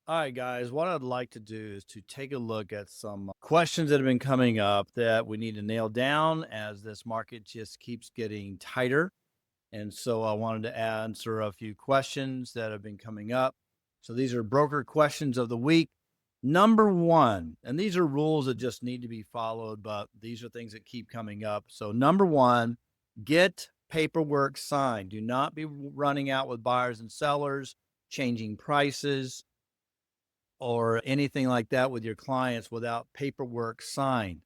All right, guys, what I'd like to do is to take a look at some questions that have been coming up that we need to nail down as this market just keeps getting tighter. And so I wanted to answer a few questions that have been coming up. So these are broker questions of the week. Number one, and these are rules that just need to be followed, but these are things that keep coming up. So, number one, get paperwork signed. Do not be running out with buyers and sellers, changing prices or anything like that with your clients without paperwork signed.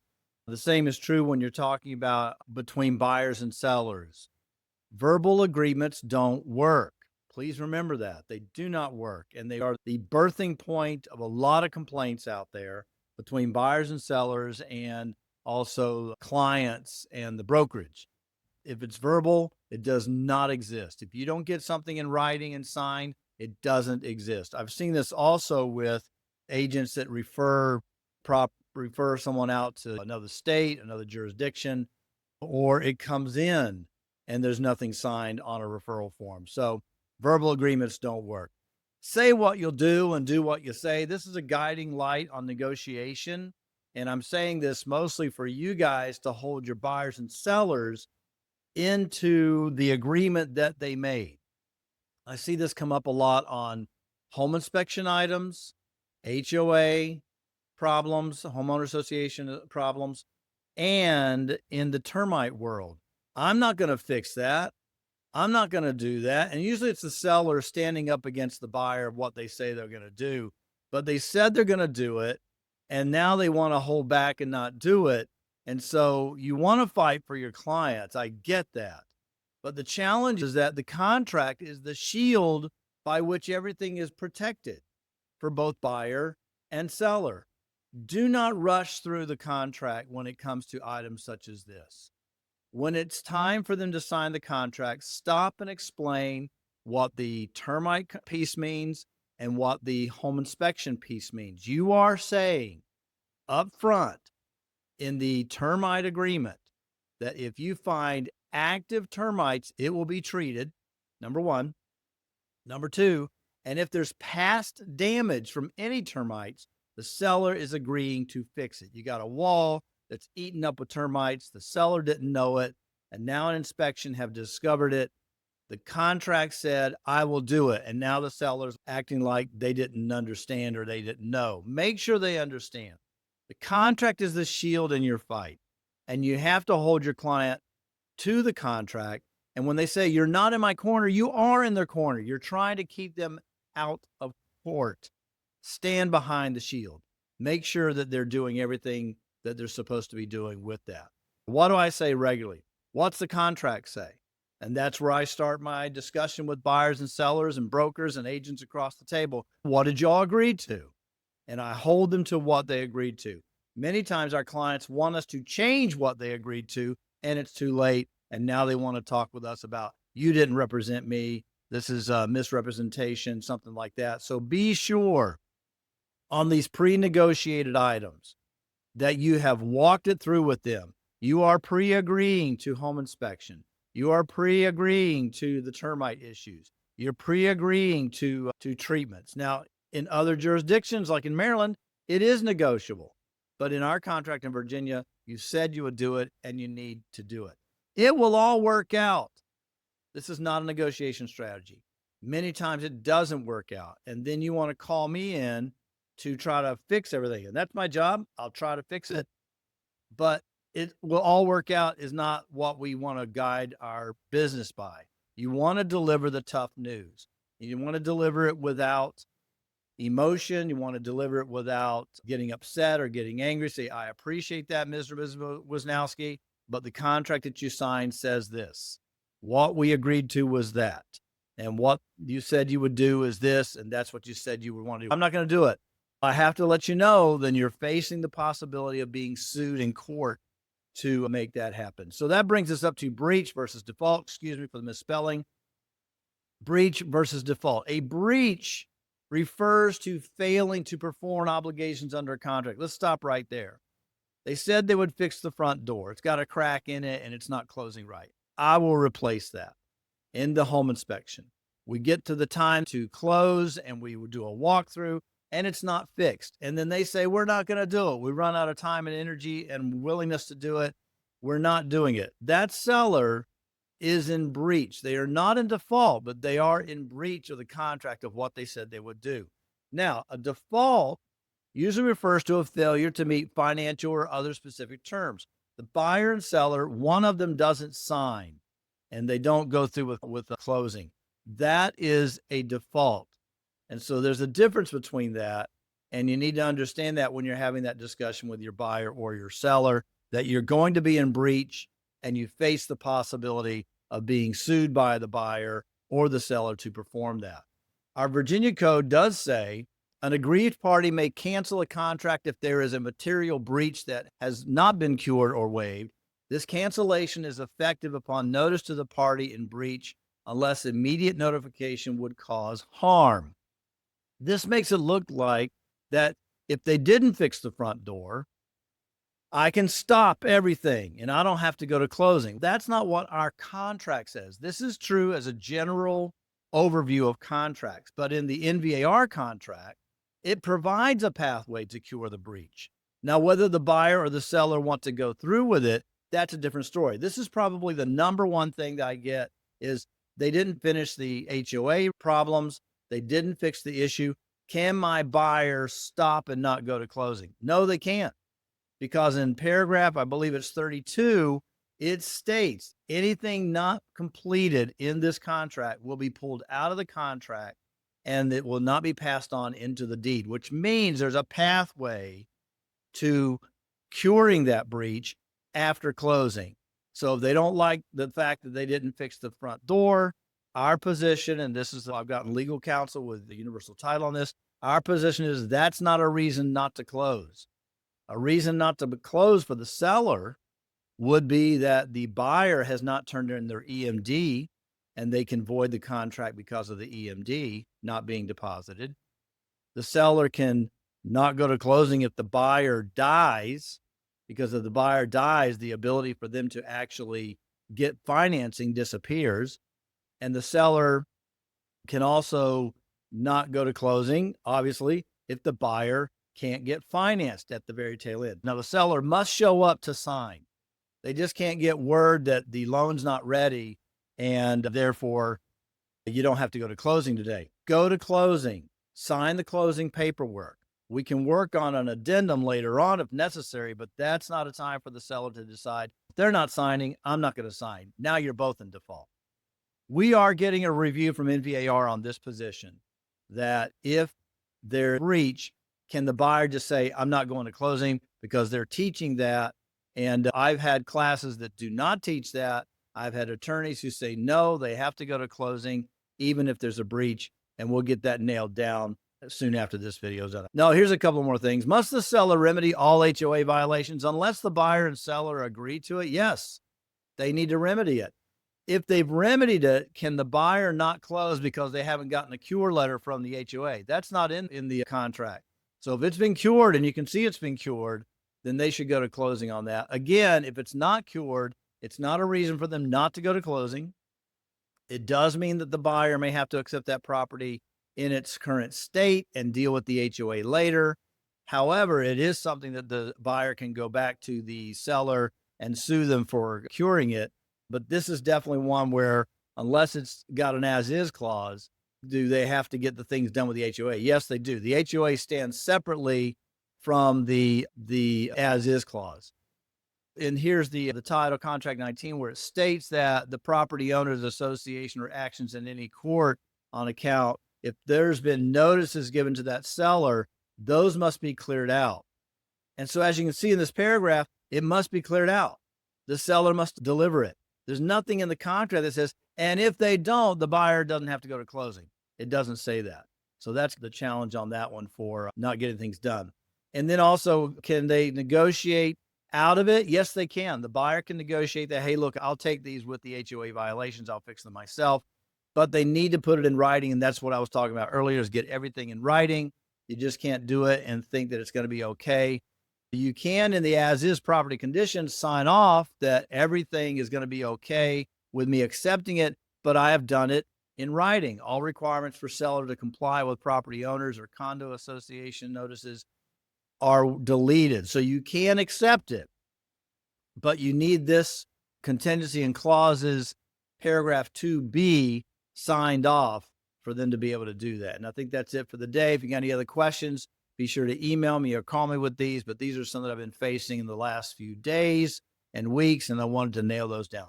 The same is true when you're talking about between buyers and sellers. Verbal agreements don't work. Please remember that. They do not work. And they are the birthing point of a lot of complaints out there between buyers and sellers and also clients and the brokerage. If it's verbal, it does not exist. If you don't get something in writing and signed, it doesn't exist. I've seen this also with agents that refer someone out to another state, another jurisdiction, or it comes in and there's nothing signed on a referral form. So verbal agreements don't work. Say what you'll do and do what you say. This is a guiding light on negotiation. And I'm saying this mostly for you guys to hold your buyers and sellers into the agreement that they made. I see this come up a lot on home inspection items, HOA problems, homeowner association problems, and in the termite world. I'm not going to fix that. I'm not going to do that. And usually it's the seller standing up against the buyer of what they say they're going to do, but they said they're going to do it. And now they want to hold back and not do it. And so you want to fight for your clients. I get that. But the challenge is that the contract is the shield by which everything is protected for both buyer and seller. Do not rush through the contract when it comes to items such as this. When it's time for them to sign the contract, stop and explain what the termite piece means and what the home inspection piece means. You are saying up front in the termite agreement that if you find active termites, it will be treated. Number one. Number two, and if there's past damage from any termites, the seller is agreeing to fix it. You got a wall that's eaten up with termites. The seller didn't know it, and now an inspection have discovered it. The contract said, I will do it. And now the seller's acting like they didn't understand or they didn't know. Make sure they understand. The contract is the shield in your fight, and you have to hold your client to the contract. And when they say you're not in my corner, you are in their corner. You're trying to keep them out of court. Stand behind the shield. Make sure that they're doing everything that they're supposed to be doing with that. What do I say regularly? What's the contract say? And that's where I start my discussion with buyers and sellers and brokers and agents across the table. What did y'all agree to? And I hold them to what they agreed to. Many times our clients want us to change what they agreed to, and it's too late. And now they want to talk with us about, you didn't represent me. This is a misrepresentation, something like that. So be sure on these pre-negotiated items that you have walked it through with them. You are pre-agreeing to home inspection. You are pre-agreeing to the termite issues. You're pre-agreeing to treatments. Now, in other jurisdictions, like in Maryland, it is negotiable. But in our contract in Virginia, you said you would do it and you need to do it. It will all work out. This is not a negotiation strategy. Many times it doesn't work out. And then you want to call me in to try to fix everything. And that's my job. I'll try to fix it. But it will all work out is not what we want to guide our business by. You want to deliver the tough news. You want to deliver it without emotion. You want to deliver it without getting upset or getting angry. Say, I appreciate that, Mr. Wisnowski, but the contract that you signed says this. What we agreed to was that. And what you said you would do is this, and that's what you said you would want to do. I'm not going to do it. I have to let you know, then you're facing the possibility of being sued in court to make that happen. So that brings us up to breach versus default. Excuse me for the misspelling. Breach versus default. A breach refers to failing to perform obligations under a contract. Let's stop right there. They said they would fix the front door. It's got a crack in it and it's not closing right. I will replace that in the home inspection. We get to the time to close and we would do a walkthrough. and it's not fixed. And then they say, we're not going to do it. We run out of time and energy and willingness to do it. We're not doing it. That seller is in breach. They are not in default, but they are in breach of the contract of what they said they would do. Now, a default usually refers to a failure to meet financial or other specific terms. The buyer and seller, one of them doesn't sign and they don't go through with the closing. That is a default. And so there's a difference between that. And you need to understand that when you're having that discussion with your buyer or your seller, that you're going to be in breach and you face the possibility of being sued by the buyer or the seller to perform that. Our Virginia code does say an aggrieved party may cancel a contract if there is a material breach that has not been cured or waived. This cancellation is effective upon notice to the party in breach unless immediate notification would cause harm. This makes it look like that if they didn't fix the front door, I can stop everything and I don't have to go to closing. That's not what our contract says. This is true as a general overview of contracts, but in the NVAR contract, it provides a pathway to cure the breach. Now, whether the buyer or the seller want to go through with it, that's a different story. This is probably the number one thing that I get is they didn't finish the HOA problems. They didn't fix the issue. Can my buyer stop and not go to closing? No, they can't. Because in paragraph, I believe it's 32, it states anything not completed in this contract will be pulled out of the contract and it will not be passed on into the deed, which means there's a pathway to curing that breach after closing. So if they don't like the fact that they didn't fix the front door, our position, and this is, I've gotten legal counsel with the universal title on this, our position is that's not a reason not to close. A reason not to close for the seller would be that the buyer has not turned in their EMD and they can void the contract because of the EMD not being deposited. The seller can not go to closing if the buyer dies, because if the buyer dies, the ability for them to actually get financing disappears. And the seller can also not go to closing, obviously, if the buyer can't get financed at the very tail end. Now, the seller must show up to sign. They just can't get word that the loan's not ready and therefore you don't have to go to closing today. Go to closing, sign the closing paperwork. We can work on an addendum later on if necessary, but that's not a time for the seller to decide, if they're not signing, I'm not going to sign. Now you're both in default. We are getting a review from NVAR on this position that if there's breach, can the buyer just say, I'm not going to closing, because they're teaching that. And I've had classes that do not teach that. I've had attorneys who say, no, they have to go to closing, even if there's a breach. And we'll get that nailed down soon after this video is done. No, here's a couple more things. Must the seller remedy all HOA violations unless the buyer and seller agree to it? Yes, they need to remedy it. If they've remedied it, can the buyer not close because they haven't gotten a cure letter from the HOA? That's not in the contract. So if it's been cured and you can see it's been cured, then they should go to closing on that. Again, if it's not cured, it's not a reason for them not to go to closing. It does mean that the buyer may have to accept that property in its current state and deal with the HOA later. However, it is something that the buyer can go back to the seller and sue them for curing it. But this is definitely one where, unless it's got an as-is clause, do they have to get the things done with the HOA? Yes, they do. The HOA stands separately from the as-is clause. And here's the title, Contract 19, where it states that the property owners association or actions in any court on account, if there's been notices given to that seller, those must be cleared out. And so as you can see in this paragraph, it must be cleared out. The seller must deliver it. There's nothing in the contract that says, and if they don't, the buyer doesn't have to go to closing. It doesn't say that. So that's the challenge on that one for not getting things done. And then also, can they negotiate out of it? Yes, they can. The buyer can negotiate that, hey, look, I'll take these with the HOA violations. I'll fix them myself. But they need to put it in writing. And that's what I was talking about earlier, is get everything in writing. You just can't do it and think that it's going to be okay. You can, in the as-is property conditions, sign off that everything is going to be okay with me accepting it, but I have done it in writing. All requirements for seller to comply with property owners or condo association notices are deleted. So you can accept it, but you need this contingency and clauses, paragraph 2B, signed off for them to be able to do that. And I think that's it for the day. If you got any other questions, be sure to email me or call me with these. But these are some that I've been facing in the last few days and weeks, and I wanted to nail those down.